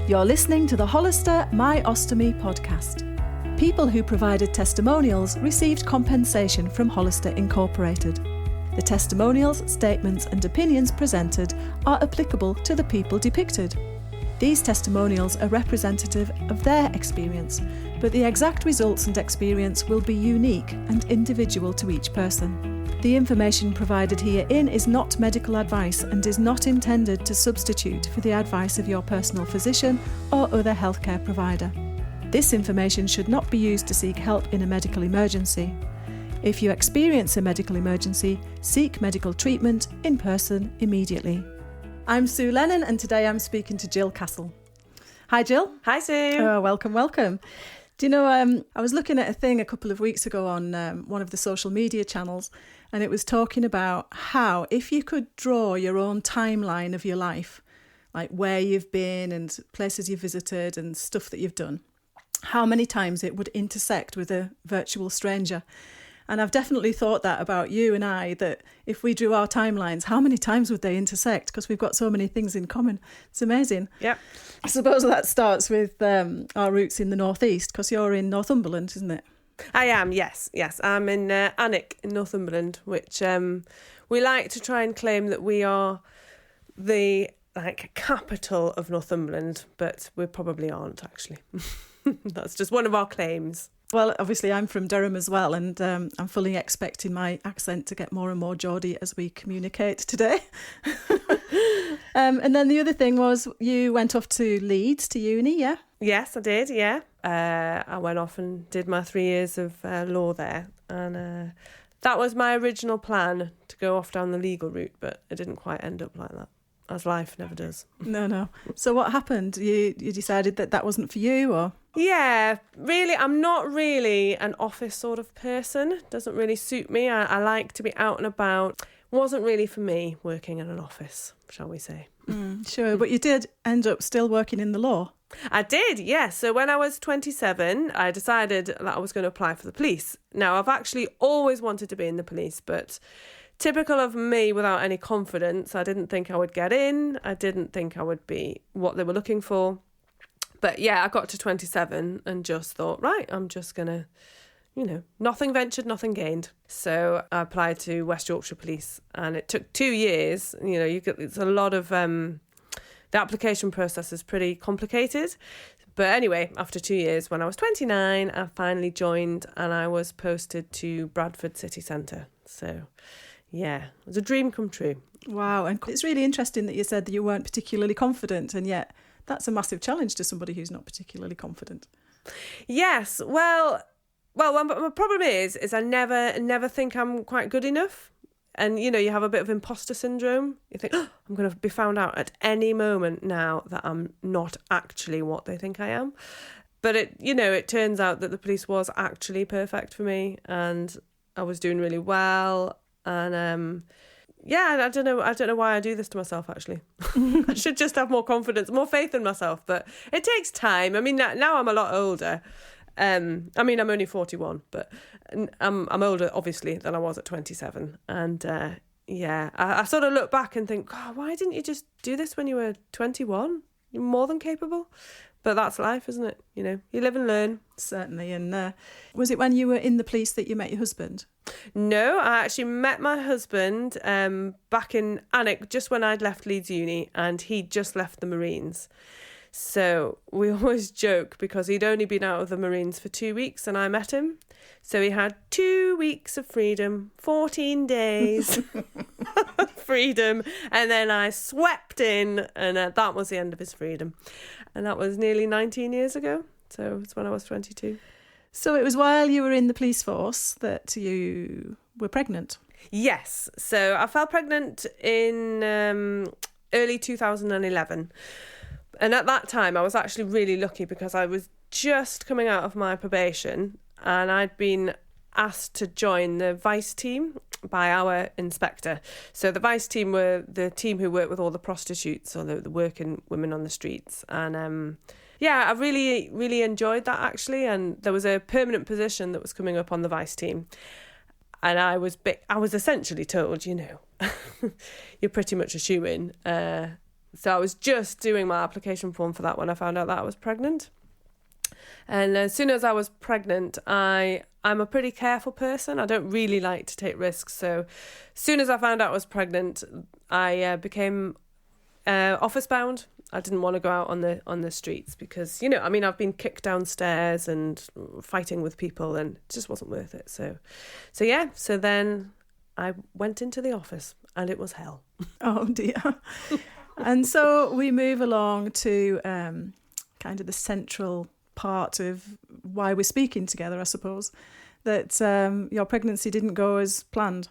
You're listening to the Hollister My Ostomy podcast. People who provided testimonials received compensation from Hollister Incorporated. The testimonials, statements and opinions presented are applicable to the people depicted. These testimonials are representative of their experience, but the exact results and experience will be unique and individual to each person. The information provided herein is not medical advice and is not intended to substitute for the advice of your personal physician or other healthcare provider. This information should not be used to seek help in a medical emergency. If you experience a medical emergency, seek medical treatment in person immediately. I'm Sue Lennon and today I'm speaking to Gill Castle. Hi Gill. Hi Sue. Oh, welcome. Do you know, I was looking at a thing a couple of weeks ago on one of the social media channels, and it was talking about how if you could draw your own timeline of your life, like where you've been and places you've visited and stuff that you've done, how many times it would intersect with a virtual stranger. And I've definitely thought that about you and I, that if we drew our timelines, how many times would they intersect? Because we've got so many things in common. It's amazing. Yep. I suppose that starts with our roots in the northeast, because you're in Northumberland, isn't it? I am, yes. I'm in Alnwick in Northumberland, which we like to try and claim that we are the capital of Northumberland, but we probably aren't actually. That's just one of our claims. Well, obviously I'm from Durham as well, and I'm fully expecting my accent to get more and more Geordie as we communicate today. And then the other thing was you went off to Leeds to uni, yeah? Yes, I did, yeah. I went off and did my 3 years of law there, and that was my original plan, to go off down the legal route, but it didn't quite end up like that, as life never does. No. So what happened? You decided that wasn't for you, or...? Yeah, really, I'm not really an office sort of person. Doesn't really suit me. I like to be out and about. Wasn't really for me working in an office, shall we say. Sure, but you did end up still working in the law. I did, yes. So when I was 27, I decided that I was going to apply for the police. Now, I've actually always wanted to be in the police, but typical of me, without any confidence, I didn't think I would get in. I didn't think I would be what they were looking for. But yeah, I got to 27 and just thought, right, I'm just going to, nothing ventured, nothing gained. So I applied to West Yorkshire Police, and it took 2 years. It's a lot of, the application process is pretty complicated. But anyway, after 2 years, when I was 29, I finally joined and I was posted to Bradford City Centre. So yeah, it was a dream come true. Wow. And it's really interesting that you said that you weren't particularly confident, and yet that's a massive challenge to somebody who's not particularly confident. Yes. Well, my problem is I never think I'm quite good enough. And, you have a bit of imposter syndrome. You think, I'm going to be found out at any moment now that I'm not actually what they think I am. But it turns out that the police was actually perfect for me, and I was doing really well. And, I don't know why I do this to myself, actually. I should just have more confidence, more faith in myself. But it takes time. I mean, now I'm a lot older. I'm only 41, but I'm older, obviously, than I was at 27. And, I sort of look back and think, God, why didn't you just do this when you were 21? You're more than capable. But that's life, isn't it? You live and learn. Certainly. And was it when you were in the police that you met your husband? No, I actually met my husband back in Alnwick, just when I'd left Leeds Uni, and he'd just left the Marines. So we always joke because he'd only been out of the Marines for 2 weeks and I met him. So he had 2 weeks of freedom, 14 days of freedom. And then I swept in, and that was the end of his freedom. And that was nearly 19 years ago. So it's when I was 22. So it was while you were in the police force that you were pregnant? Yes. So I fell pregnant in early 2011. And at that time, I was actually really lucky because I was just coming out of my probation, and I'd been asked to join the vice team by our inspector. So the vice team were the team who worked with all the prostitutes or the working women on the streets. And I really, really enjoyed that, actually. And there was a permanent position that was coming up on the vice team. And I was essentially told, you're pretty much a shoo-in. So I was just doing my application form for that when I found out that I was pregnant. And as soon as I was pregnant, I'm a pretty careful person. I don't really like to take risks. So as soon as I found out I was pregnant, I became office bound. I didn't want to go out on the streets because, I've been kicked downstairs and fighting with people, and it just wasn't worth it. So then I went into the office and it was hell. Oh dear. And so we move along to kind of the central part of why we're speaking together, I suppose, that your pregnancy didn't go as planned.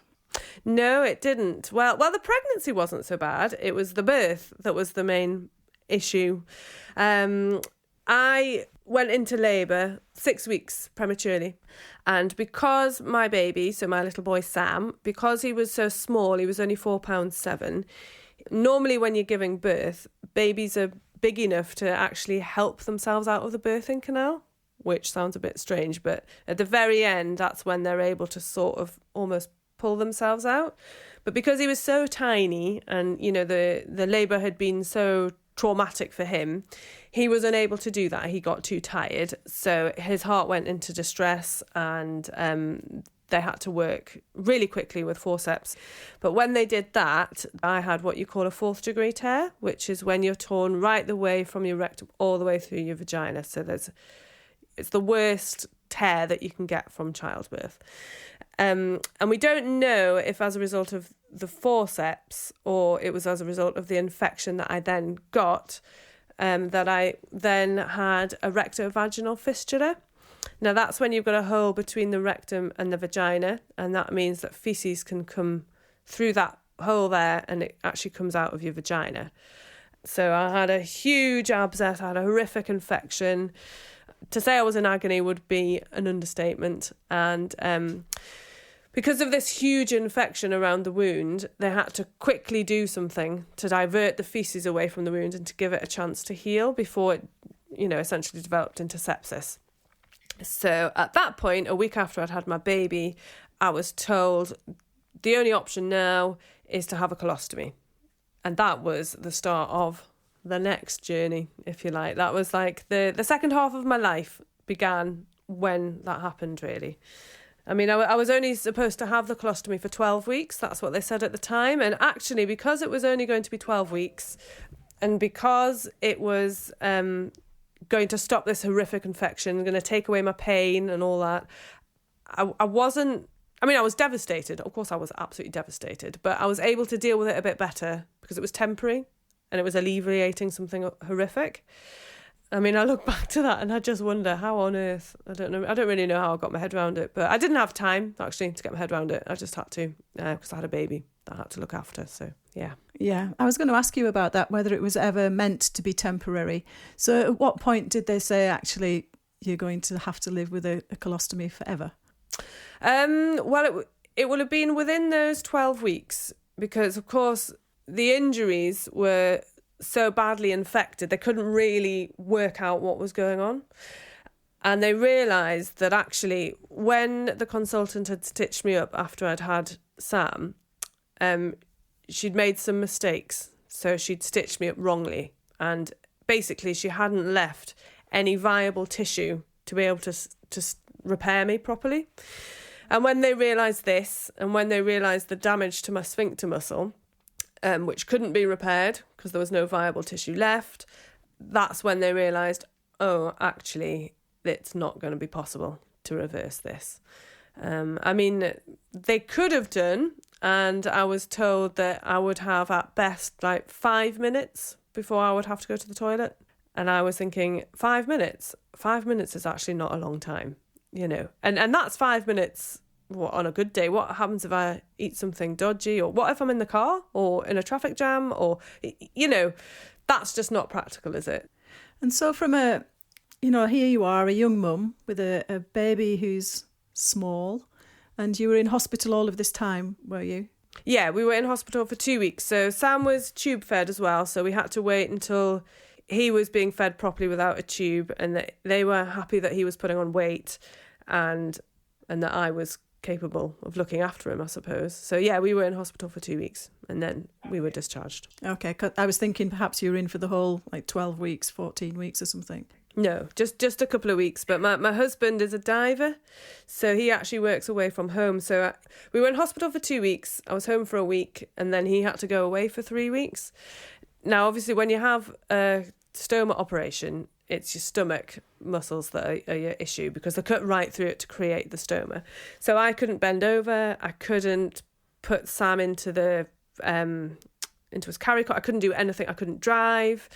No, it didn't. Well, the pregnancy wasn't so bad. It was the birth that was the main issue. I went into labour 6 weeks prematurely, and because my baby, so my little boy Sam, because he was so small, he was only 4.7 pounds. Normally when you're giving birth, babies are big enough to actually help themselves out of the birthing canal, which sounds a bit strange, but at the very end, that's when they're able to sort of almost pull themselves out. But because he was so tiny and, the labour had been so traumatic for him, he was unable to do that. He got too tired. So his heart went into distress, and they had to work really quickly with forceps. But when they did that, I had what you call a 4th degree tear, which is when you're torn right the way from your rectum all the way through your vagina. So it's the worst tear that you can get from childbirth. And we don't know if as a result of the forceps or it was as a result of the infection that I then got, that I then had a rectovaginal fistula. Now, that's when you've got a hole between the rectum and the vagina, and that means that faeces can come through that hole there and it actually comes out of your vagina. So I had a huge abscess, I had a horrific infection. To say I was in agony would be an understatement. And because of this huge infection around the wound, they had to quickly do something to divert the faeces away from the wound and to give it a chance to heal before it, essentially developed into sepsis. So at that point, a week after I'd had my baby, I was told the only option now is to have a colostomy. And that was the start of the next journey, if you like. That was like the second half of my life began when that happened, really. I mean, I was only supposed to have the colostomy for 12 weeks. That's what they said at the time. And actually, because it was only going to be 12 weeks and because it was going to stop this horrific infection, going to take away my pain and all that, I was devastated. Of course, I was absolutely devastated. But I was able to deal with it a bit better because it was temporary and it was alleviating something horrific. I mean, I look back to that and I just wonder how on earth, I don't know. I don't really know how I got my head around it, but I didn't have time actually to get my head around it. I just had to because I had a baby that I had to look after. So, yeah. Yeah, I was going to ask you about that, whether it was ever meant to be temporary. So at what point did they say, actually, you're going to have to live with a colostomy forever? Well, it would have been within those 12 weeks because, of course, the injuries were so badly infected, they couldn't really work out what was going on. And they realised that actually when the consultant had stitched me up after I'd had Sam, she'd made some mistakes. So she'd stitched me up wrongly. And basically she hadn't left any viable tissue to be able to repair me properly. And when they realised this, and when they realised the damage to my sphincter muscle, which couldn't be repaired because there was no viable tissue left, that's when they realised, oh, actually, it's not going to be possible to reverse this. I mean, they could have done, and I was told that I would have at best like 5 minutes before I would have to go to the toilet. And I was thinking, 5 minutes? 5 minutes is actually not a long time, And that's 5 minutes. What, on a good day, what happens if I eat something dodgy, or what if I'm in the car or in a traffic jam, or that's just not practical, is it? And so from here you are, a young mum with a baby who's small, and you were in hospital all of this time, were you? Yeah, we were in hospital for 2 weeks. So Sam was tube fed as well, so we had to wait until he was being fed properly without a tube, and they were happy that he was putting on weight and that I was capable of looking after him, I suppose. So yeah, we were in hospital for 2 weeks and then we were discharged. Okay, 'cause I was thinking perhaps you were in for the whole 12 weeks, 14 weeks or something. No, just a couple of weeks. But my husband is a diver, so he actually works away from home. So we were in hospital for 2 weeks. I was home for a week, and then he had to go away for 3 weeks. Now, obviously, when you have a stoma operation, it's your stomach muscles that are your issue because they cut right through it to create the stoma. So I couldn't bend over. I couldn't put Sam into his carry cot. I couldn't do anything. I couldn't drive.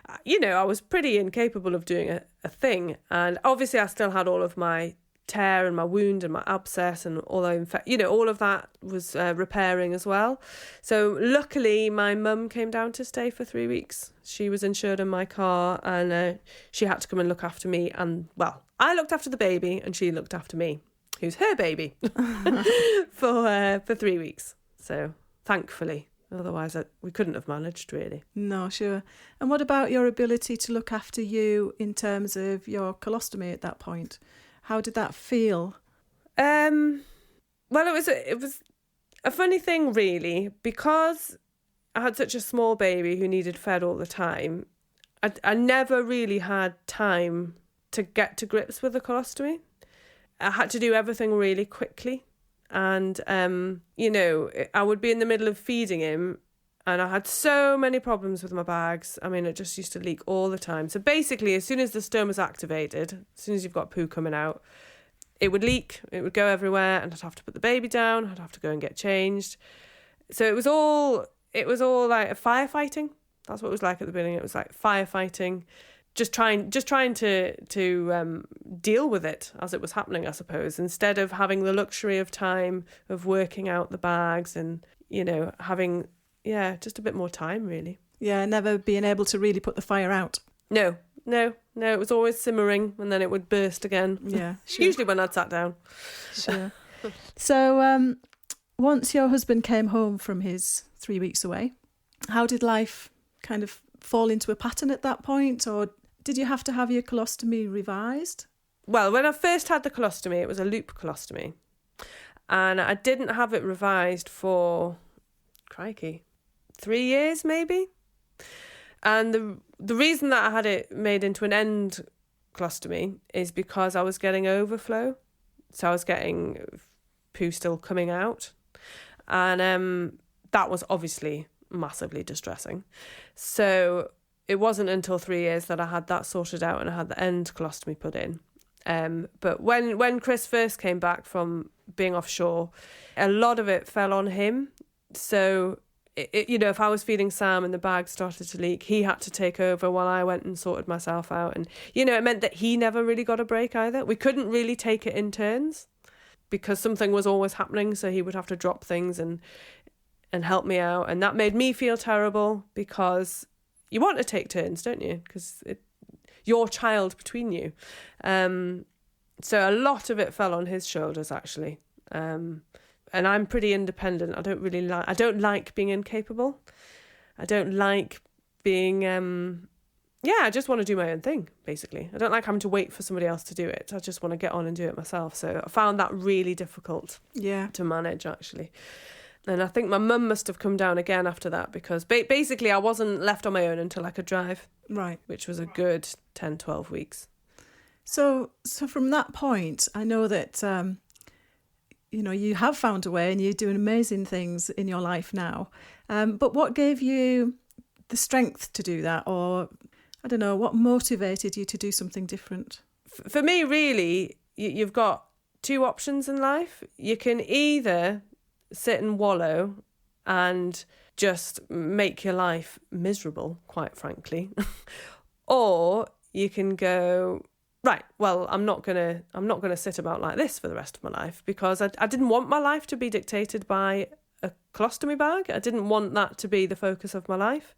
I was pretty incapable of doing a thing. And obviously I still had all of my tear and my wound and my abscess and all all of that was repairing as well. So luckily my mum came down to stay for 3 weeks. She was insured in my car and she had to come and look after me. And well, I looked after the baby and she looked after me, who's her baby, for 3 weeks. So thankfully. Otherwise, we couldn't have managed, really. No, sure. And what about your ability to look after you in terms of your colostomy at that point? How did that feel? Well, it was a funny thing, really, because I had such a small baby who needed fed all the time. I never really had time to get to grips with the colostomy. I had to do everything really quickly. And, I would be in the middle of feeding him and I had so many problems with my bags. I mean, it just used to leak all the time. So basically, as soon as the stoma's activated, as soon as you've got poo coming out, it would leak, it would go everywhere and I'd have to put the baby down, I'd have to go and get changed. So it was all like a firefighting. That's what it was like at the beginning. It was like firefighting. Just trying to deal with it as it was happening, I suppose, instead of having the luxury of time of working out the bags and, having, just a bit more time, really. Yeah, never being able to really put the fire out. No, it was always simmering and then it would burst again. Yeah, sure. Usually when I'd sat down. Sure. So once your husband came home from his 3 weeks away, how did life kind of fall into a pattern at that point, or did you have to have your colostomy revised? Well, when I first had the colostomy, it was a loop colostomy. And I didn't have it revised for, 3 years maybe. And the reason that I had it made into an end colostomy is because I was getting overflow. So I was getting poo still coming out. And that was obviously massively distressing. So it wasn't until 3 years that I had that sorted out and I had the end colostomy put in. But when Chris first came back from being offshore, a lot of it fell on him. So, if I was feeding Sam and the bag started to leak, he had to take over while I went and sorted myself out. And, it meant that he never really got a break either. We couldn't really take it in turns because something was always happening. So he would have to drop things and help me out. And that made me feel terrible because you want to take turns, don't you? Because your child between you. So a lot of it fell on his shoulders, actually. And I'm pretty independent. I don't like being incapable. I don't like being, I just want to do my own thing, basically. I don't like having to wait for somebody else to do it. I just want to get on and do it myself. So I found that really difficult to manage, actually. And I think my mum must have come down again after that because basically I wasn't left on my own until I could drive. Right. Which was a good 10, 12 weeks. So from that point, I know that, you have found a way and you're doing amazing things in your life now. But what gave you the strength to do that? Or, I don't know, what motivated you to do something different? For me, really, you've got two options in life. You can either sit and wallow and just make your life miserable, quite frankly. Or you can go, right, well, I'm not gonna sit about like this for the rest of my life because I didn't want my life to be dictated by a colostomy bag. I didn't want that to be the focus of my life.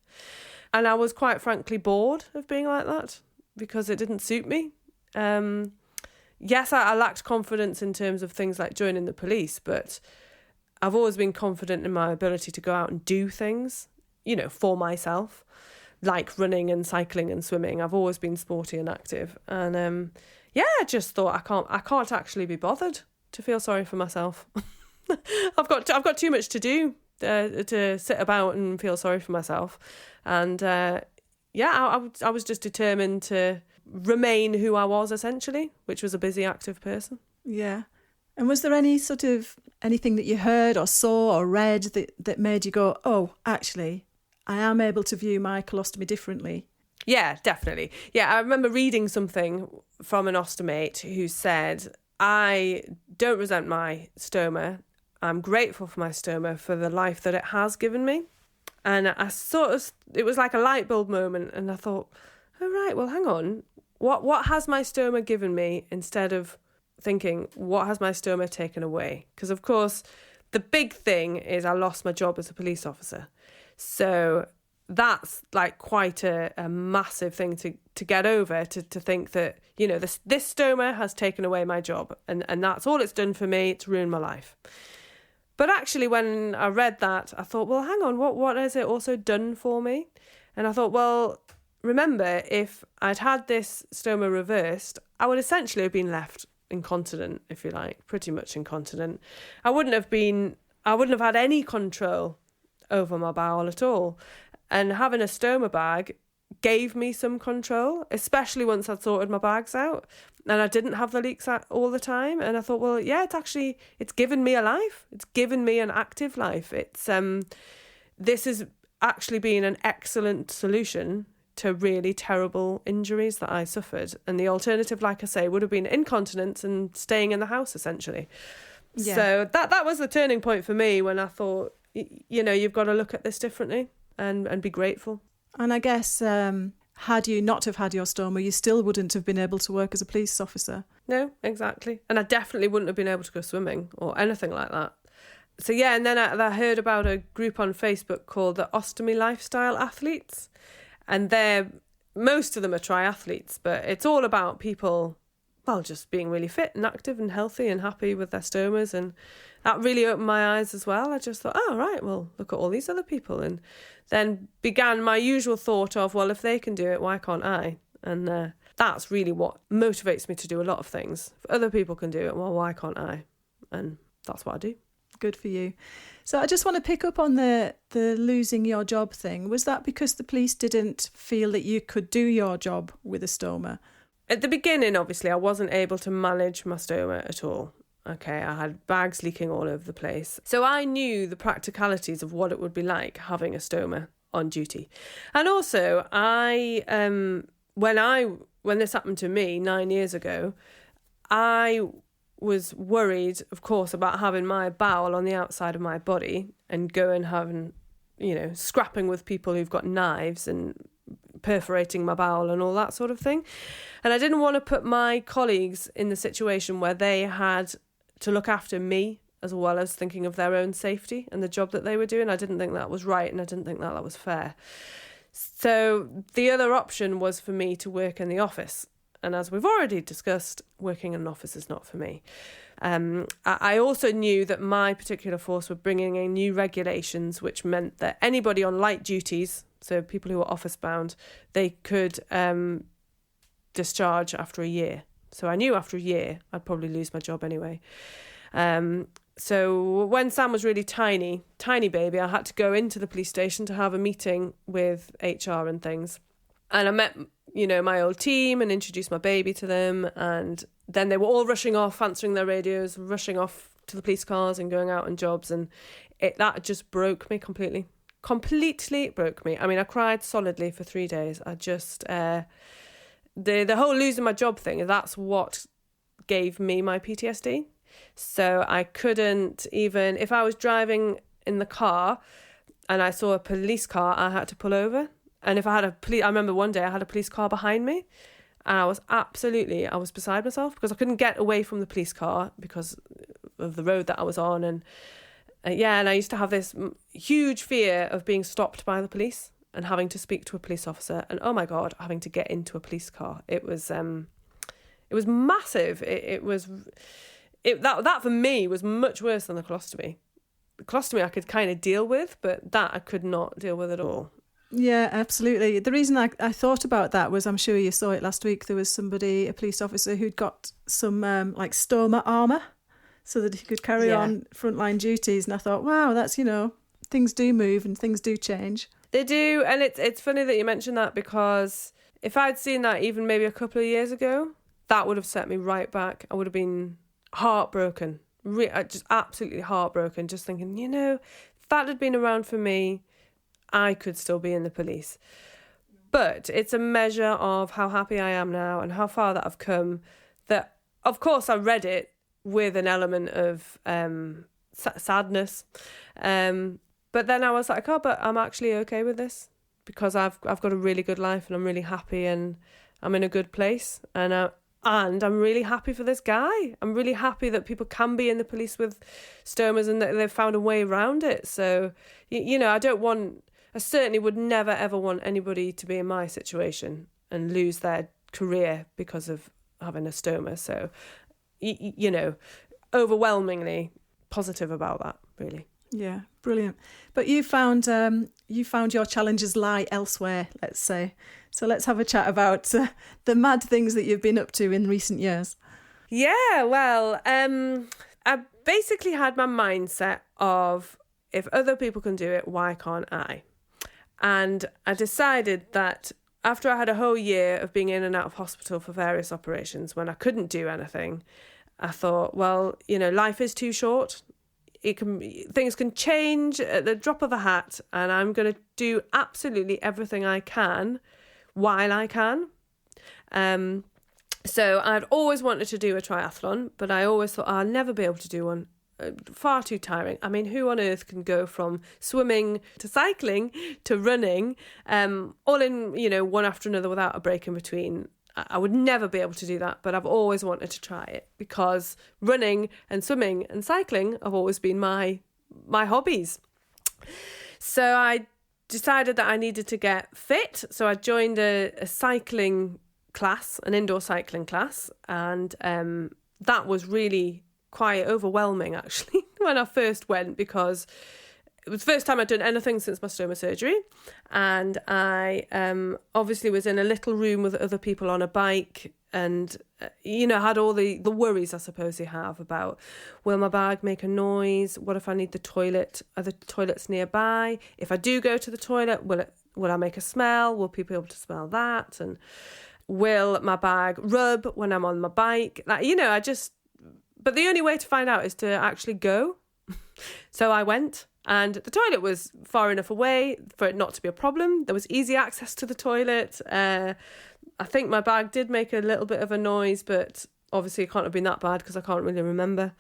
And I was quite frankly bored of being like that because it didn't suit me. Yes, I lacked confidence in terms of things like joining the police, but I've always been confident in my ability to go out and do things, for myself, like running and cycling and swimming. I've always been sporty and active. And I just thought I can't actually be bothered to feel sorry for myself. I've got too much to do to sit about and feel sorry for myself. And I was just determined to remain who I was, essentially, which was a busy, active person. Yeah. And was there any sort of anything that you heard or saw or read that made you go, oh, actually, I am able to view my colostomy differently? Yeah, definitely. Yeah, I remember reading something from an ostomate who said, I don't resent my stoma. I'm grateful for my stoma for the life that it has given me. And it was like a light bulb moment. And I thought, oh, right, well, hang on. What has my stoma given me, instead of thinking, what has my stoma taken away? Because, of course, the big thing is I lost my job as a police officer. So that's like quite a massive thing to get over, to think that, you know, this stoma has taken away my job, and that's all it's done for me. It's ruined my life. But actually, when I read that, I thought, well, hang on, what has it also done for me? And I thought, well, remember, if I'd had this stoma reversed, I would essentially have been left incontinent, if you like, pretty much incontinent. I wouldn't have had any control over my bowel at all. And having a stoma bag gave me some control, especially once I'd sorted my bags out and I didn't have the leaks all the time. And I thought, well, yeah, it's given me a life. It's given me an active life. This has actually been an excellent solution to really terrible injuries that I suffered. And the alternative, like I say, would have been incontinence and staying in the house, essentially. Yeah. So that was the turning point for me, when I thought, you know, you've got to look at this differently and be grateful. And I guess had you not have had your stoma, you still wouldn't have been able to work as a police officer. No, exactly. And I definitely wouldn't have been able to go swimming or anything like that. So yeah, and then I heard about a group on Facebook called the Ostomy Lifestyle Athletes. And most of them are triathletes, but it's all about people, well, just being really fit and active and healthy and happy with their stomas. And that really opened my eyes as well. I just thought, oh, right, well, look at all these other people. And then began my usual thought of, well, if they can do it, why can't I? And that's really what motivates me to do a lot of things. If other people can do it, well, why can't I? And that's what I do. Good for you. So I just want to pick up on the losing your job thing. Was that because the police didn't feel that you could do your job with a stoma? At the beginning, obviously, I wasn't able to manage my stoma at all. Okay, I had bags leaking all over the place. So I knew the practicalities of what it would be like having a stoma on duty. And also, when this happened to me 9 years ago, I was worried, of course, about having my bowel on the outside of my body and having, you know, scrapping with people who've got knives and perforating my bowel and all that sort of thing. And I didn't want to put my colleagues in the situation where they had to look after me as well as thinking of their own safety and the job that they were doing. I didn't think that was right, and I didn't think that was fair. So the other option was for me to work in the office. And as we've already discussed, working in an office is not for me. I also knew that my particular force were bringing in new regulations, which meant that anybody on light duties, so people who were office bound, they could discharge after a year. So I knew after a year I'd probably lose my job anyway. So when Sam was really tiny baby, I had to go into the police station to have a meeting with HR and things. And I met, you know, my old team and introduced my baby to them. And then they were all rushing off, answering their radios, rushing off to the police cars and going out on jobs. And that just broke me completely. Completely broke me. I mean, I cried solidly for 3 days. I just, the whole losing my job thing, that's what gave me my PTSD. So I couldn't even, if I was driving in the car and I saw a police car, I had to pull over. And if I had I remember one day I had a police car behind me, and I was beside myself because I couldn't get away from the police car because of the road that I was on. And and I used to have this huge fear of being stopped by the police and having to speak to a police officer. And oh my God, having to get into a police car. It was massive. That for me was much worse than the colostomy. The colostomy I could kind of deal with, but that I could not deal with at all. Yeah, absolutely. The reason I thought about that was, I'm sure you saw it last week, there was a police officer who'd got some like stoma armour. so that he could carry Yeah. on frontline duties. And I thought, wow, that's, things do move and things do change. They do, and it's funny that you mentioned that, because if I'd seen that even maybe a couple of years ago, that would have set me right back. I would have been heartbroken, just absolutely heartbroken, just thinking, if that had been around for me, I could still be in the police. But it's a measure of how happy I am now and how far that I've come, that, of course, I read it with an element of sadness. But then I was like, but I'm actually okay with this, because I've got a really good life and I'm really happy and I'm in a good place. And I'm really happy for this guy. I'm really happy that people can be in the police with stomas and that they've found a way around it. So, I certainly would never, ever want anybody to be in my situation and lose their career because of having a stoma. So, overwhelmingly positive about that, really. Yeah, brilliant. But you found your challenges lie elsewhere, let's say. So let's have a chat about the mad things that you've been up to in recent years. Yeah, well, I basically had my mindset of, if other people can do it, why can't I? And I decided that after I had a whole year of being in and out of hospital for various operations when I couldn't do anything, I thought, well, life is too short. Things can change at the drop of a hat, and I'm going to do absolutely everything I can while I can. So I'd always wanted to do a triathlon, but I always thought I'll never be able to do one. Far too tiring. I mean, who on earth can go from swimming to cycling to running, all in, one after another without a break in between? I would never be able to do that, but I've always wanted to try it, because running and swimming and cycling have always been my hobbies. So I decided that I needed to get fit. So I joined a cycling class, an indoor cycling class, and that was really quite overwhelming, actually, when I first went, because it was the first time I'd done anything since my stoma surgery. And I obviously was in a little room with other people on a bike, and, had all the worries I suppose you have about, will my bag make a noise? What if I need the toilet? Are the toilets nearby? If I do go to the toilet, will I make a smell? Will people be able to smell that? And will my bag rub when I'm on my bike? But the only way to find out is to actually go. So I went, and the toilet was far enough away for it not to be a problem. There was easy access to the toilet. I think my bag did make a little bit of a noise, but obviously it can't have been that bad because I can't really remember.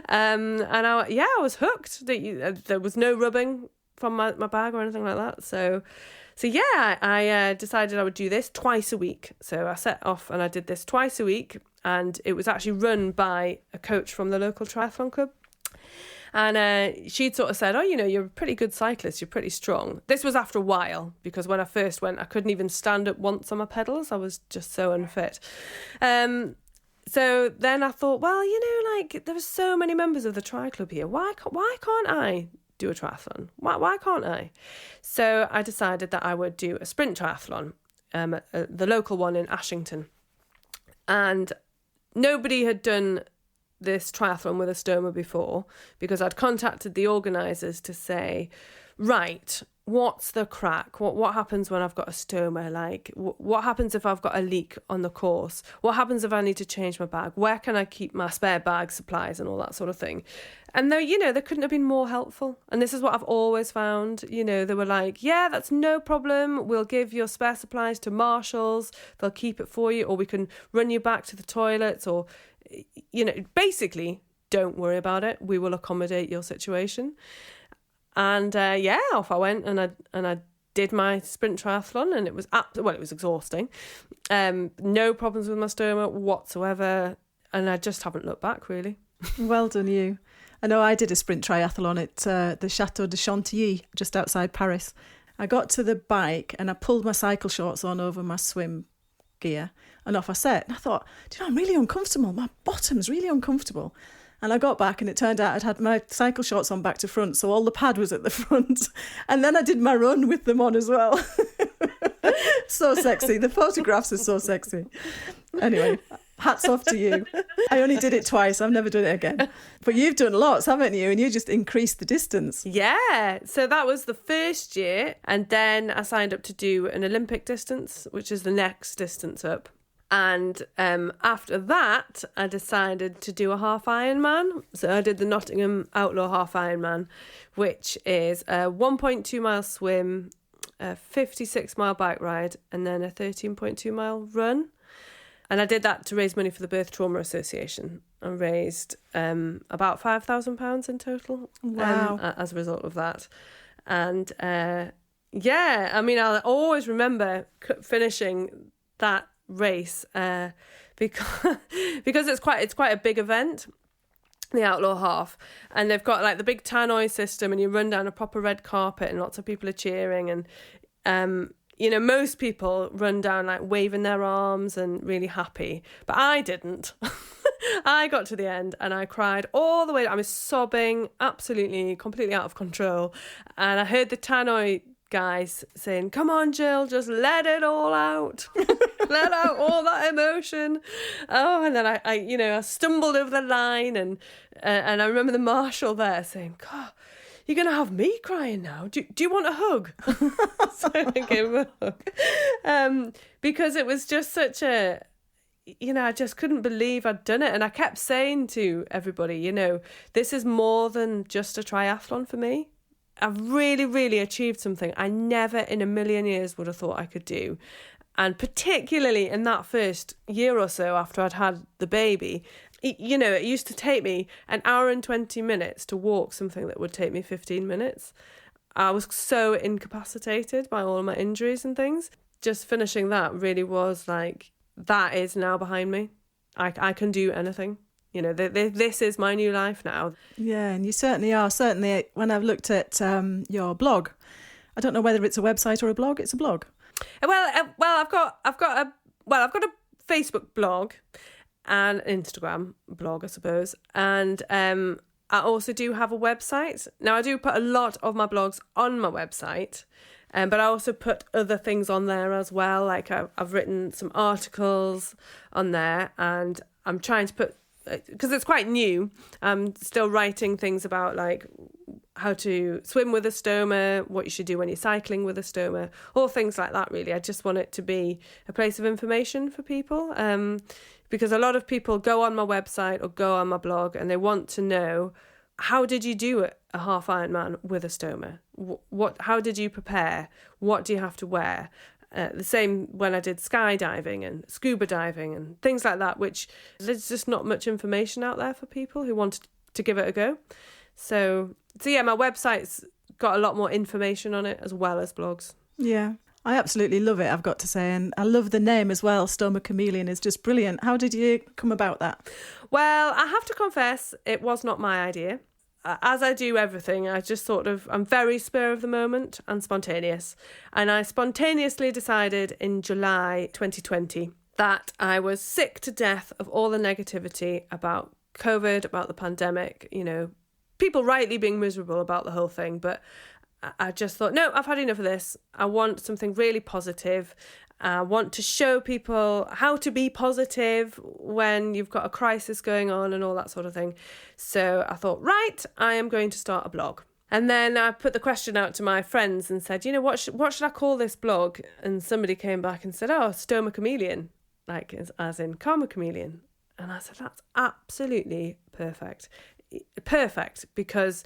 And I was hooked. There was no rubbing from my bag or anything like that. So yeah, I decided I would do this twice a week. So I set off and I did this twice a week, and it was actually run by a coach from the local triathlon club. And she'd sort of said, you're a pretty good cyclist, you're pretty strong. This was after a while, because when I first went, I couldn't even stand up once on my pedals. I was just so unfit. So then I thought, well, there are so many members of the tri club here. Why can't I do a triathlon? Why can't I? So I decided that I would do a sprint triathlon, the local one in Ashington. And nobody had done this triathlon with a stoma before, because I'd contacted the organisers to say, right, what's the crack? What happens when I've got a stoma? Like, what happens if I've got a leak on the course? What happens if I need to change my bag? Where can I keep my spare bag supplies and all that sort of thing? And they couldn't have been more helpful. And this is what I've always found. They were like, yeah, that's no problem. We'll give your spare supplies to marshals. They'll keep it for you, or we can run you back to the toilets, or, basically, don't worry about it. We will accommodate your situation. And off I went, and I did my sprint triathlon, and it was it was exhausting. No problems with my stoma whatsoever, and I just haven't looked back, really. Well done, you. I know I did a sprint triathlon at the Château de Chantilly, just outside Paris. I got to the bike and I pulled my cycle shorts on over my swim gear, and off I set. And I thought, I'm really uncomfortable. My bottom's really uncomfortable. And I got back, and it turned out I'd had my cycle shorts on back to front, so all the pad was at the front. And then I did my run with them on as well. So sexy. The photographs are so sexy. Anyway, Hats off to you. I only did it twice. I've never done it again. But you've done lots, haven't you? And you just increased the distance. Yeah. So that was the first year. And then I signed up to do an Olympic distance, which is the next distance up. And after that, I decided to do a half Ironman. So I did the Nottingham Outlaw Half Ironman, which is a 1.2 mile swim, a 56 mile bike ride, and then a 13.2 mile run. And I did that to raise money for the Birth Trauma Association and raised about £5,000 in total. Wow. As a result of that. And yeah, I mean, I'll always remember finishing that race because it's quite a big event, the Outlaw Half, and they've got like the big tannoy system, and you run down a proper red carpet and lots of people are cheering, and you know, most people run down like waving their arms and really happy, but I didn't. I got to the end and I cried all the way. I was sobbing, absolutely, completely out of control, and I heard the tannoy guys saying, "Come on, Gill, just let it all out." Let out all that emotion. Oh, and then I stumbled over the line, and I remember the marshal there saying, "God, you're going to have me crying now. Do you want a hug?" So I gave him a hug. Because it was just such a, I just couldn't believe I'd done it. And I kept saying to everybody, this is more than just a triathlon for me. I've really, really achieved something I never in a million years would have thought I could do. And particularly in that first year or so after I'd had the baby, it used to take me an hour and 20 minutes to walk something that would take me 15 minutes. I was so incapacitated by all of my injuries and things. Just finishing that really was like, that is now behind me. I can do anything. This is my new life now. Yeah, and you certainly are. Certainly when I've looked at your blog, I don't know whether it's a website or a blog. It's a blog. Well, I've got a Facebook blog and Instagram blog, I suppose, and I also do have a website. Now, I do put a lot of my blogs on my website, but I also put other things on there as well. Like I've written some articles on there, and I'm trying to put, because it's quite new, I'm still writing things about like how to swim with a stoma, what you should do when you're cycling with a stoma, all things like that, really. I just want it to be a place of information for people, because a lot of people go on my website or go on my blog and they want to know, how did you do a half Ironman with a stoma? How did you prepare? What do you have to wear? The same when I did skydiving and scuba diving and things like that, which there's just not much information out there for people who want to give it a go. So yeah, my website's got a lot more information on it as well as blogs. Yeah, I absolutely love it, I've got to say. And I love the name as well. Stoma Chameleon is just brilliant. How did you come about that? Well, I have to confess, it was not my idea. As I do everything, I'm very spur of the moment and spontaneous. And I spontaneously decided in July 2020 that I was sick to death of all the negativity about COVID, about the pandemic, people rightly being miserable about the whole thing. But I just thought, no, I've had enough of this. I want something really positive. I want to show people how to be positive when you've got a crisis going on and all that sort of thing. So I thought, right, I am going to start a blog. And then I put the question out to my friends and said, what should I call this blog? And somebody came back and said, Stoma Chameleon, like as in karma chameleon. And I said, that's absolutely perfect. Perfect, because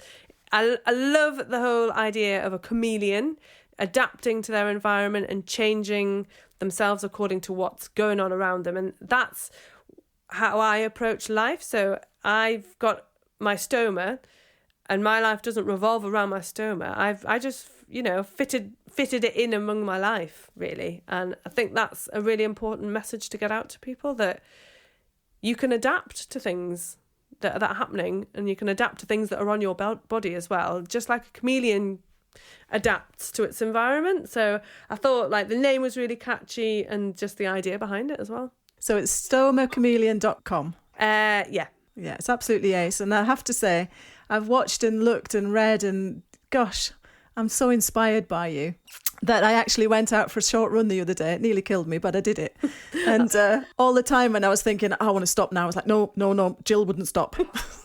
I love the whole idea of a chameleon adapting to their environment and changing themselves according to what's going on around them. And that's how I approach life. So I've got my stoma and my life doesn't revolve around my stoma. I just, fitted it in among my life, really. And I think that's a really important message to get out to people, that you can adapt to things that are happening, and you can adapt to things that are on your body as well, just like a chameleon adapts to its environment. So I thought like the name was really catchy and just the idea behind it as well. So it's stomachameleon.com. Yeah, it's absolutely ace. And I have to say, I've watched and looked and read, and gosh, I'm so inspired by you that I actually went out for a short run the other day. It nearly killed me, but I did it. And all the time when I was thinking, I want to stop now, I was like, no, Jill wouldn't stop.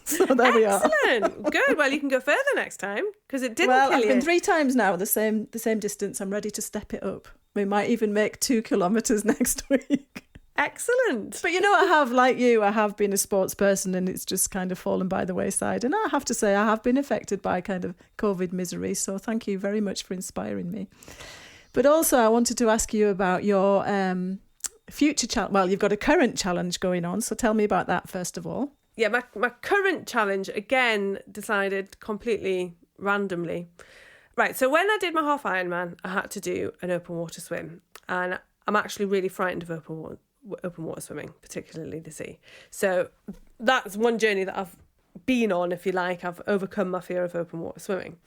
So there we are. Excellent. Good. Well, you can go further next time because it didn't kill you. I've been 3 times now, the same distance. I'm ready to step it up. We might even make 2 kilometres next week. Excellent. But I have, like you, I have been a sports person and it's just kind of fallen by the wayside. And I have to say, I have been affected by kind of COVID misery. So thank you very much for inspiring me. But also I wanted to ask you about your future challenge. Well, you've got a current challenge going on. So tell me about that first of all. Yeah, my current challenge, again, decided completely randomly. Right, so when I did my half Ironman, I had to do an open water swim. And I'm actually really frightened of open water swimming, particularly the sea. So that's one journey that I've been on, if you like. I've overcome my fear of open water swimming.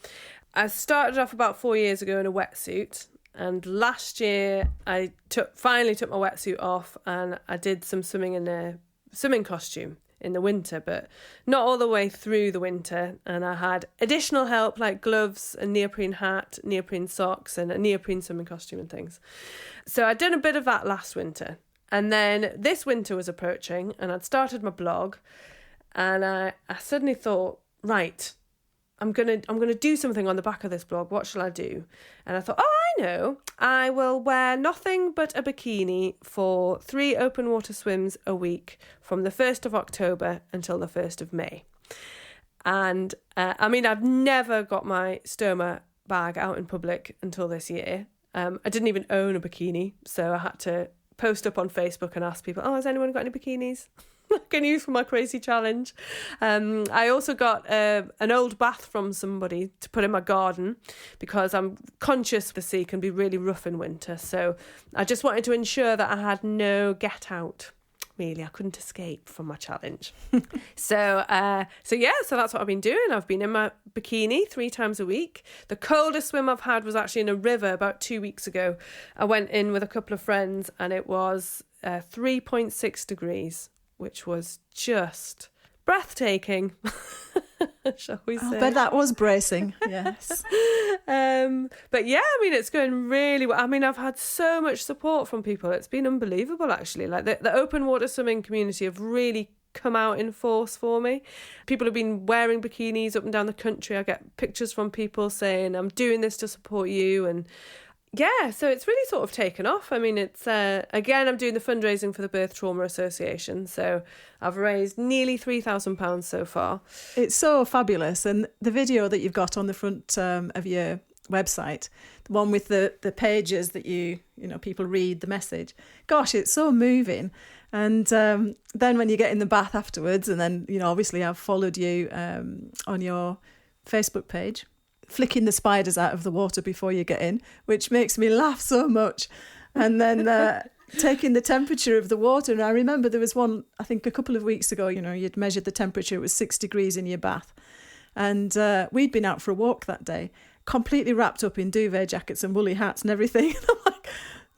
I started off about 4 years ago in a wetsuit, and last year I finally took my wetsuit off and I did some swimming in a swimming costume in the winter, but not all the way through the winter. And I had additional help like gloves, a neoprene hat, neoprene socks, and a neoprene swimming costume and things. So I'd done a bit of that last winter. And then this winter was approaching and I'd started my blog and I suddenly thought, right, I'm gonna do something on the back of this blog. What shall I do? And I thought, I know. I will wear nothing but a bikini for 3 open water swims a week from the 1st of October until the 1st of May. And I've never got my stoma bag out in public until this year. I didn't even own a bikini, so I had to post up on Facebook and ask people, has anyone got any bikinis I can use for my crazy challenge? I also got an old bath from somebody to put in my garden because I'm conscious the sea can be really rough in winter. So I just wanted to ensure that I had no get out. Really, I couldn't escape from my challenge. So that's what I've been doing. I've been in my bikini 3 times a week. The coldest swim I've had was actually in a river about 2 weeks ago. I went in with a couple of friends and it was 3.6 degrees, which was just breathtaking, shall we say. But that was bracing, yes. But yeah, it's going really well. I've had so much support from people. It's been unbelievable, actually. Like the open water swimming community have really come out in force for me. People have been wearing bikinis up and down the country. I get pictures from people saying, I'm doing this to support you. And yeah, so it's really sort of taken off. It's, again, I'm doing the fundraising for the Birth Trauma Association. So I've raised nearly £3,000 so far. It's so fabulous. And the video that you've got on the front of your website, the one with the pages that people read the message. Gosh, it's so moving. And then when you get in the bath afterwards, and then, obviously I've followed you on your Facebook page, flicking the spiders out of the water before you get in, which makes me laugh so much. And then taking the temperature of the water. And I remember there was one, I think a couple of weeks ago, you'd measured the temperature, it was 6 degrees in your bath. And we'd been out for a walk that day, completely wrapped up in duvet jackets and woolly hats and everything. And I'm like,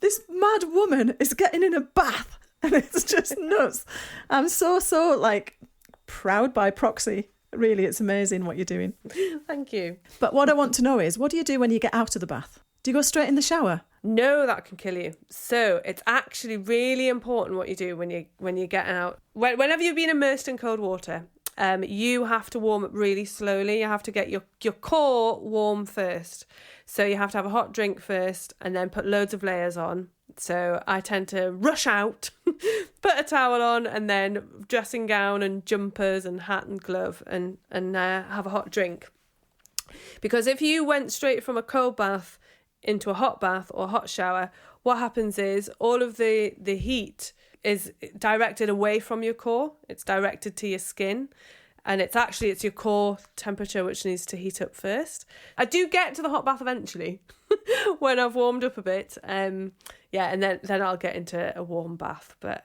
this mad woman is getting in a bath. And it's just nuts. I'm so like proud by proxy. Really, it's amazing what you're doing. Thank you. But what I want to know is, what do you do when you get out of the bath? Do you go straight in the shower? No, that can kill you. So it's actually really important what you do when you're getting out. Whenever you've been immersed in cold water, you have to warm up really slowly. You have to get your core warm first. So you have to have a hot drink first and then put loads of layers on. So I tend to rush out, put a towel on and then dressing gown and jumpers and hat and glove and have a hot drink. Because if you went straight from a cold bath into a hot bath or hot shower, what happens is all of the heat is directed away from your core. It's directed to your skin. And it's your core temperature which needs to heat up first. I do get to the hot bath eventually when I've warmed up a bit. And then I'll get into a warm bath. But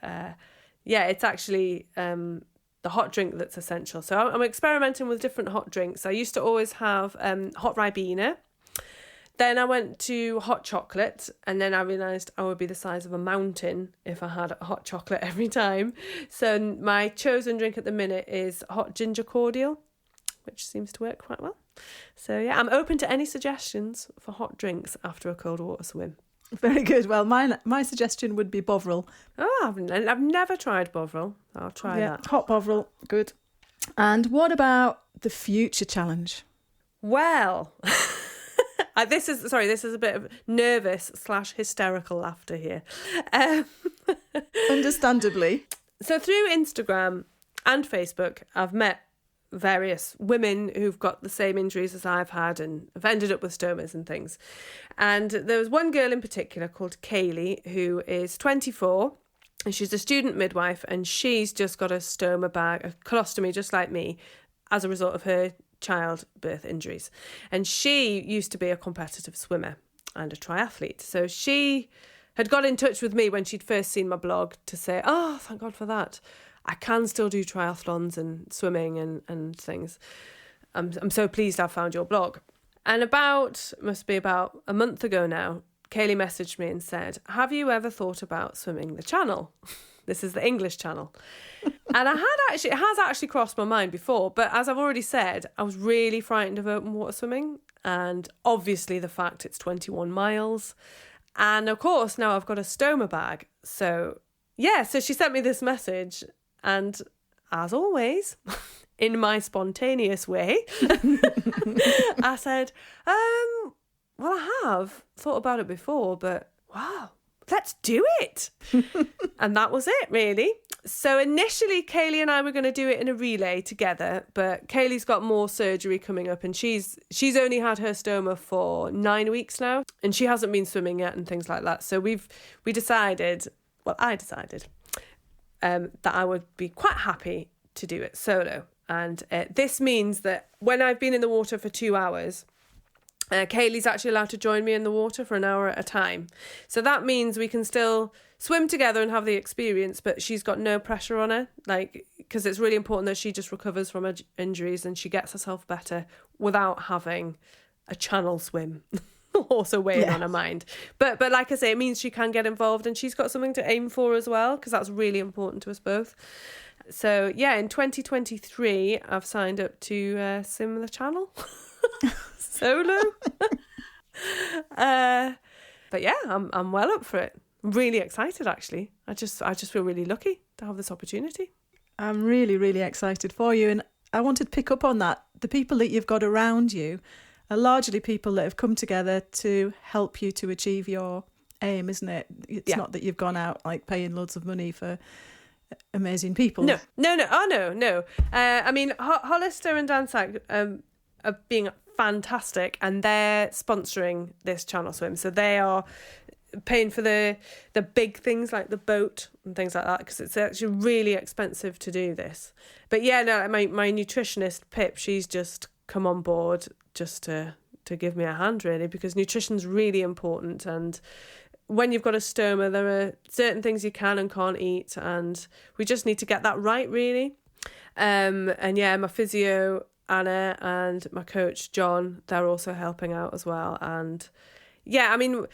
it's actually the hot drink that's essential. So I'm experimenting with different hot drinks. I used to always have hot Ribena. Then I went to hot chocolate, and then I realised I would be the size of a mountain if I had hot chocolate every time. So my chosen drink at the minute is hot ginger cordial, which seems to work quite well. So yeah, I'm open to any suggestions for hot drinks after a cold water swim. Very good. Well, my suggestion would be Bovril. Oh, I've never tried Bovril. I'll try that. Hot Bovril, good. And what about the future challenge? Well, this is a bit of nervous/hysterical laughter here. Understandably. So through Instagram and Facebook, I've met various women who've got the same injuries as I've had and have ended up with stomas and things. And there was one girl in particular called Kaylee, who is 24, and she's a student midwife, and she's just got a stoma bag, a colostomy, just like me, as a result of her childbirth injuries. And she used to be a competitive swimmer and a triathlete. So she had got in touch with me when she'd first seen my blog to say, oh, thank God for that. I can still do triathlons and swimming and things. I'm so pleased I found your blog. And must be about a month ago now, Kaylee messaged me and said, have you ever thought about swimming the channel? This is the English channel. And it has actually crossed my mind before, but as I've already said, I was really frightened of open water swimming, and obviously the fact it's 21 miles. And of course, now I've got a stoma bag. So yeah, so she sent me this message, and as always, in my spontaneous way, I said, well, I have thought about it before, but wow, let's do it. And that was it, really. So initially, Kaylee and I were going to do it in a relay together, but Kaylee's got more surgery coming up, and she's only had her stoma for 9 weeks now, and she hasn't been swimming yet and things like that. So I decided that I would be quite happy to do it solo. And this means that when I've been in the water for 2 hours, Kaylee's actually allowed to join me in the water for an hour at a time. So that means we can still swim together and have the experience, but she's got no pressure on her, because it's really important that she just recovers from her injuries and she gets herself better without having a channel swim also weighing on her mind. But like I say, it means she can get involved, and she's got something to aim for as well, because that's really important to us both. So yeah, in 2023, I've signed up to swim the channel solo. But yeah, I'm well up for it. I'm really excited, actually. I just feel really lucky to have this opportunity. I'm really, really excited for you, and I wanted to pick up on that. The people that you've got around you are largely people that have come together to help you to achieve your aim, isn't it? It's not that you've gone out paying loads of money for amazing people. No. Oh, no. I mean, Hollister and Dansack are being fantastic, and they're sponsoring this channel swim. So they are paying for the big things like the boat and things like that, because it's actually really expensive to do this. But yeah, no, my nutritionist Pip, she's just come on board just to give me a hand, really, because nutrition's really important. And when you've got a stoma, there are certain things you can and can't eat, and we just need to get that right, really. And yeah, my physio Anna and my coach John, they're also helping out as well. And yeah, I mean,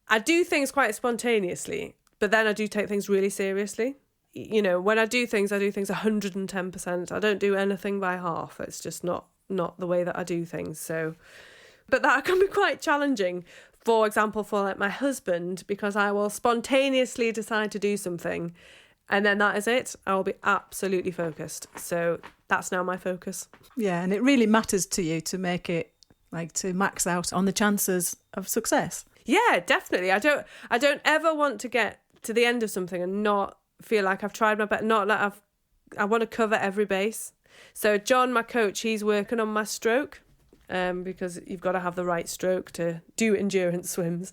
I do things quite spontaneously, but then I do take things really seriously. You know, when I do things 110%. I don't do anything by half. It's just not the way that I do things. So, but that can be quite challenging. For example, for my husband, because I will spontaneously decide to do something, and then that is it. I will be absolutely focused. So that's now my focus. Yeah, and it really matters to you to make it to max out on the chances of success. Yeah, definitely. I don't ever want to get to the end of something and not feel like I've tried my best. Not like I want to cover every base. So John, my coach, he's working on my stroke, because you've got to have the right stroke to do endurance swims.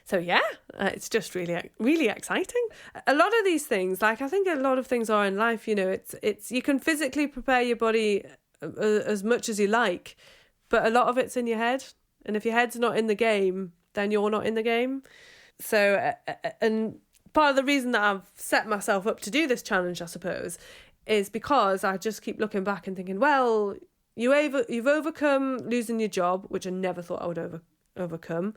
So yeah, it's just really, really exciting. A lot of these things, I think a lot of things are in life, you know, it's you can physically prepare your body as much as you like, but a lot of it's in your head. And if your head's not in the game, then you're not in the game. So, and part of the reason that I've set myself up to do this challenge, I suppose, is because I just keep looking back and thinking, well, you've overcome losing your job, which I never thought I would overcome.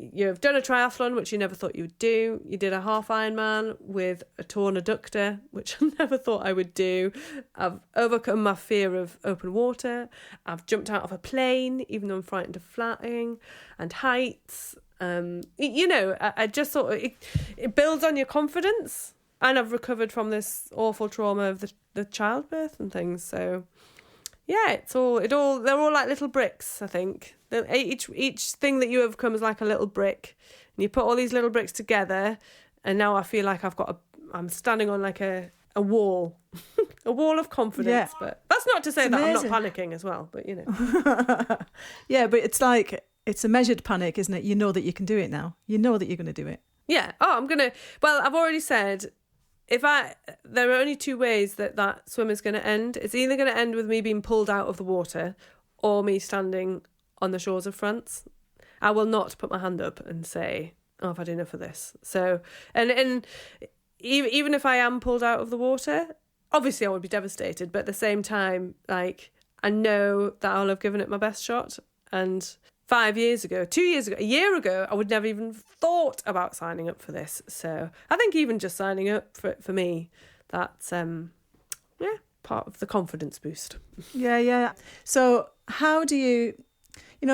you've done a triathlon, which you never thought you would do. You did a half Ironman with a torn adductor, which I never thought I would do. I've overcome my fear of open water. I've jumped out of a plane, even though I'm frightened of flying, and heights. I just thought it builds on your confidence. And I've recovered from this awful trauma of the childbirth and things. So, yeah, they're all like little bricks, I think. Each thing that you overcome is like a little brick. And you put all these little bricks together, and now I feel like I'm standing on like a wall. A wall of confidence. Yeah. But that's not to say that I'm not panicking as well, but Yeah, but it's like, it's a measured panic, isn't it? You know that you can do it now. You know that you're going to do it. Yeah. I've already said, there are only two ways that swim is going to end. It's either going to end with me being pulled out of the water or me standing on the shores of France. I will not put my hand up and say, I've had enough of this. So, and even if I am pulled out of the water, obviously I would be devastated. But at the same time, like, I know that I'll have given it my best shot. And 5 years ago, 2 years ago, a year ago, I would never even thought about signing up for this. So I think even just signing up for me, that's part of the confidence boost. Yeah. So how do you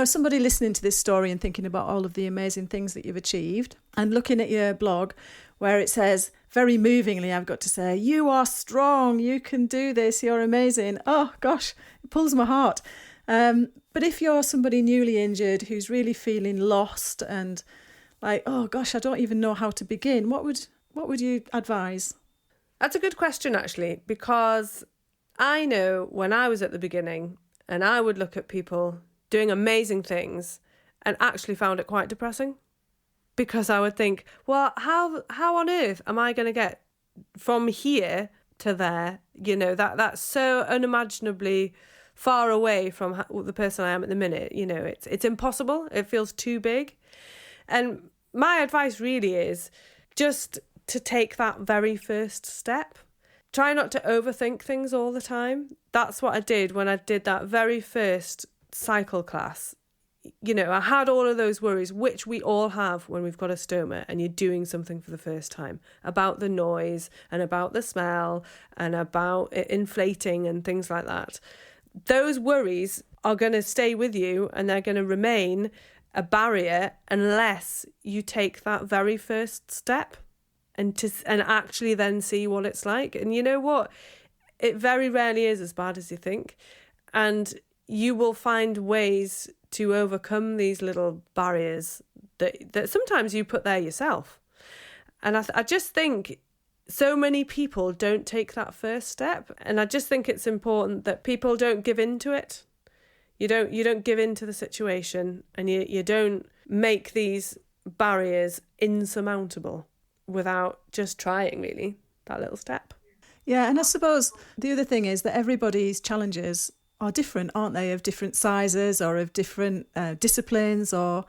somebody listening to this story and thinking about all of the amazing things that you've achieved and looking at your blog where it says, very movingly, I've got to say, you are strong, you can do this, you're amazing. Oh gosh, it pulls my heart. But if you're somebody newly injured who's really feeling lost and like, oh gosh, I don't even know how to begin, what would you advise? That's a good question, actually, because I know when I was at the beginning and I would look at people doing amazing things and actually found it quite depressing, because I would think, well, how on earth am I going to get from here to there? That's so unimaginably far away from the person I am at the minute. It's impossible. It feels too big. And my advice really is just to take that very first step. Try not to overthink things all the time. That's what I did when I did that very first cycle class. I had all of those worries, which we all have when we've got a stoma and you're doing something for the first time, about the noise and about the smell and about it inflating and things like that. Those worries are going to stay with you and they're going to remain a barrier unless you take that very first step and actually then see what it's like. And you know what? It very rarely is as bad as you think. And you will find ways to overcome these little barriers that sometimes you put there yourself. And I just think so many people don't take that first step, and I just think it's important that people don't give in to it. You don't give in to the situation, and you don't make these barriers insurmountable without just trying, really, that little step. Yeah, and I suppose the other thing is that everybody's challenges are different, aren't they? Of different sizes or of different disciplines, or,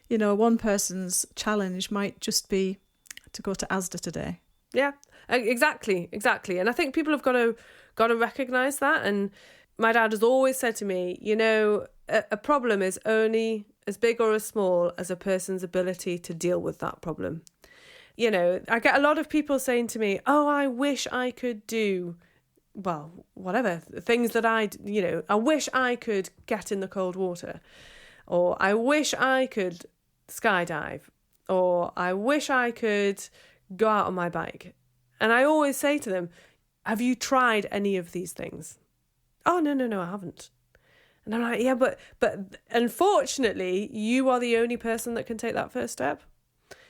one person's challenge might just be to go to Asda today. Yeah, exactly. And I think people have got to recognise that. And my dad has always said to me, a problem is only as big or as small as a person's ability to deal with that problem. I get a lot of people saying to me, oh, I wish I could do, well, whatever, things that I wish I could get in the cold water, or I wish I could skydive, or I wish I could go out on my bike. And I always say to them, have you tried any of these things? Oh, no, I haven't. And I'm like, yeah, but unfortunately, you are the only person that can take that first step.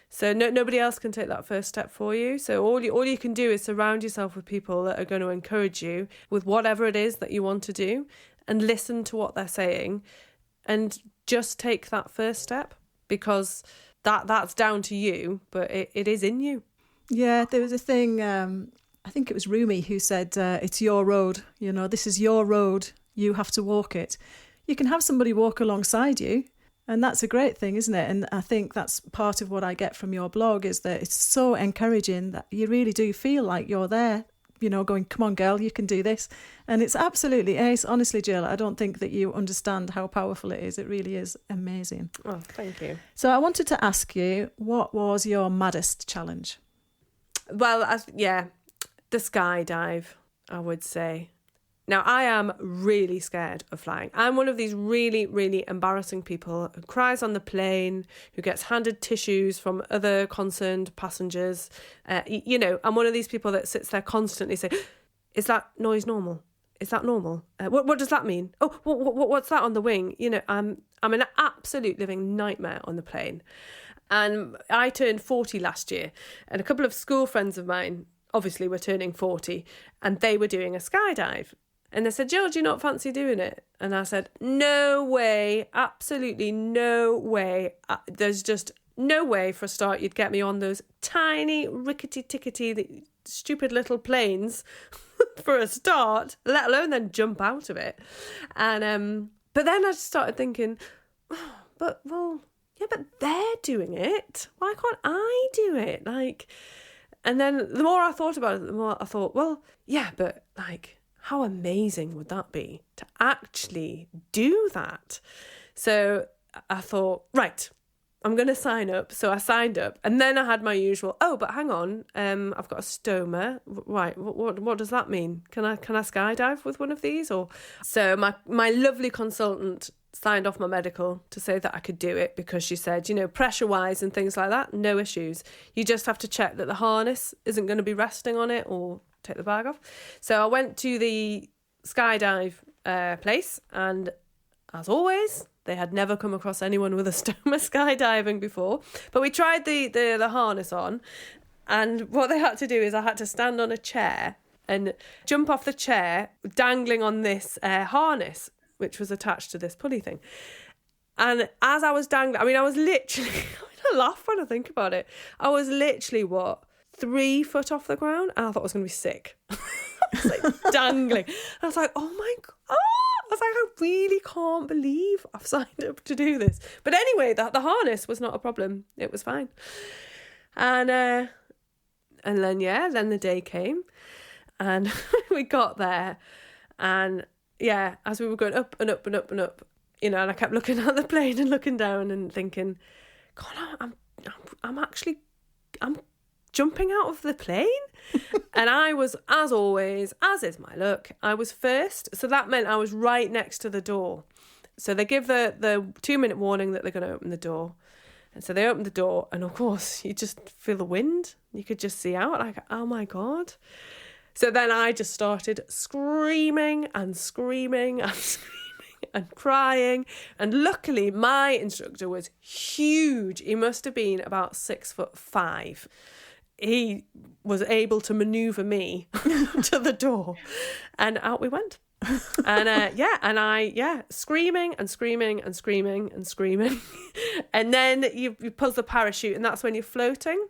So nobody else can take that first step for you. So all you can do is surround yourself with people that are going to encourage you with whatever it is that you want to do, and listen to what they're saying, and just take that first step, because that's down to you, but it is in you. Yeah, there was a thing, I think it was Rumi who said, it's your road, this is your road, you have to walk it. You can have somebody walk alongside you, and that's a great thing, isn't it? And I think that's part of what I get from your blog, is that it's so encouraging that you really do feel like you're there going, come on, girl, you can do this. And it's absolutely ace. Honestly, Jill, I don't think that you understand how powerful it is. It really is amazing. Oh, thank you. So I wanted to ask you, what was your maddest challenge? Well, the skydive, I would say. Now, I am really scared of flying. I'm one of these really, really embarrassing people who cries on the plane, who gets handed tissues from other concerned passengers. I'm one of these people that sits there constantly saying, is that noise normal? Is that normal? What does that mean? Oh, what's that on the wing? I'm an absolute living nightmare on the plane. And I turned 40 last year, and a couple of school friends of mine obviously were turning 40, and they were doing a skydive. And they said, Jill, do you not fancy doing it? And I said, no way, absolutely no way. There's just no way, for a start, you'd get me on those tiny, rickety-tickety, stupid little planes for a start, let alone then jump out of it. And but then I just started thinking, but they're doing it. Why can't I do it? And then the more I thought about it, the more I thought, well, yeah, but how amazing would that be to actually do that? So I thought, right, I'm going to sign up. So I signed up, and then I had my usual, oh, but hang on, I've got a stoma. Right, what does that mean? Can I skydive with one of these? Or so my lovely consultant signed off my medical to say that I could do it, because she said, pressure-wise and things like that, no issues. You just have to check that the harness isn't going to be resting on it or take the bag off. So I went to the skydive place, and as always, they had never come across anyone with a stoma skydiving before. But we tried the harness on, and what they had to do is I had to stand on a chair and jump off the chair dangling on this harness, which was attached to this pulley thing. And as I was dangling, I was literally, I laugh when I think about it. I was literally, 3 foot off the ground, and I thought I was going to be sick. I was dangling. I was like, oh my God. I was like, I really can't believe I've signed up to do this. But anyway, the harness was not a problem. It was fine. And then the day came, and we got there, and as we were going up and up and up and up, and I kept looking at the plane and looking down and thinking, God, I'm jumping out of the plane. And I was, as always, as is my luck, I was first. So that meant I was right next to the door. So they give the 2-minute warning that they're going to open the door. And so they opened the door, and of course you just feel the wind. You could just see out, oh my God. So then I just started screaming and screaming and screaming and crying. And luckily my instructor was huge. He must have been about 6'5". He was able to manoeuvre me to the door, and out we went. And I screaming and screaming and screaming and screaming. And then you pull the parachute, and that's when you're floating.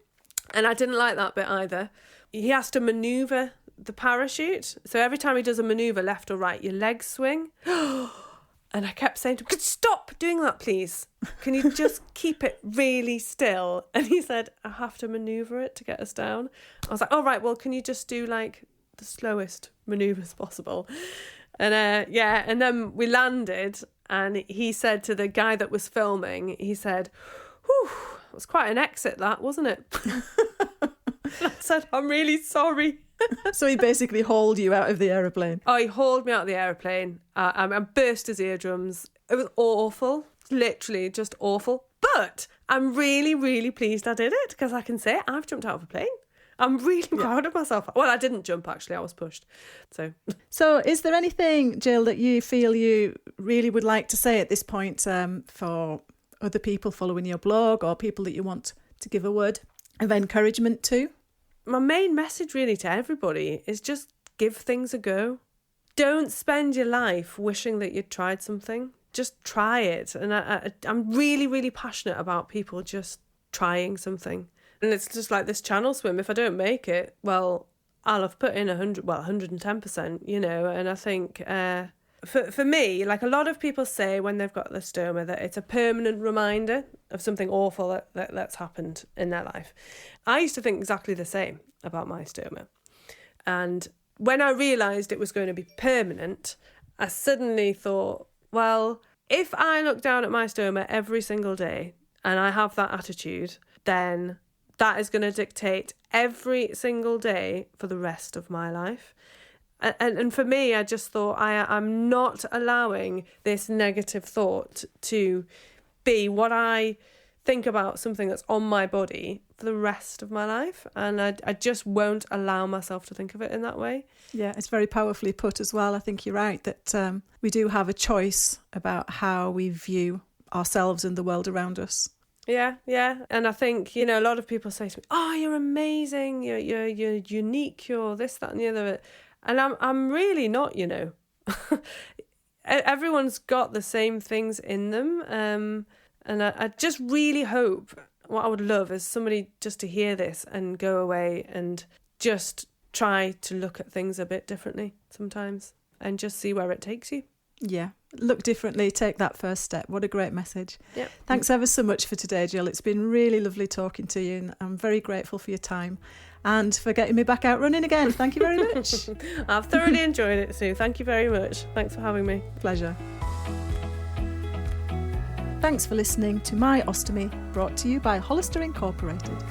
And I didn't like that bit either. He has to manoeuvre the parachute. So every time he does a manoeuvre, left or right, your legs swing. And I kept saying to him, stop doing that, please. Can you just keep it really still? And he said, I have to manoeuvre it to get us down. I was like, oh, right, well, can you just do the slowest manoeuvres possible? And and then we landed, and he said to the guy that was filming, he said, whew, it was quite an exit, that, wasn't it? I said, I'm really sorry. So he basically hauled you out of the aeroplane. Oh, he hauled me out of the aeroplane. I burst his eardrums. It was awful, literally just awful. But I'm really, really pleased I did it, because I can say I've jumped out of a plane. I'm really proud of myself. Well, I didn't jump, actually. I was pushed. So is there anything, Jill, that you feel you really would like to say at this point for other people following your blog, or people that you want to give a word of encouragement to? My main message really to everybody is just give things a go. Don't spend your life wishing that you'd tried something. Just try it. And I'm really, really passionate about people just trying something. And it's just like this channel swim. If I don't make it, well, I'll have put in 110%, And I think for me, like a lot of people say when they've got the stoma, that it's a permanent reminder of something awful that's happened in their life. I used to think exactly the same about my stoma. And when I realised it was going to be permanent, I suddenly thought, well, if I look down at my stoma every single day and I have that attitude, then that is going to dictate every single day for the rest of my life. And for me, I just thought I'm not allowing this negative thought to be what I think about something that's on my body for the rest of my life. And I just won't allow myself to think of it in that way. Yeah, it's very powerfully put as well. I think you're right that we do have a choice about how we view ourselves and the world around us. Yeah. And I think, a lot of people say to me, oh, you're amazing, you're unique, you're this, that and the other. And I'm really not, Everyone's got the same things in them. And I just really hope, what I would love is somebody just to hear this and go away and just try to look at things a bit differently sometimes and just see where it takes you. Yeah, look differently, take that first step. What a great message. Yep. Thanks ever so much for today, Gill. It's been really lovely talking to you, and I'm very grateful for your time and for getting me back out running again. Thank you very much. I've thoroughly enjoyed it, Sue. Thank you very much. Thanks for having me. Pleasure. Thanks for listening to My Ostomy, brought to you by Hollister Incorporated.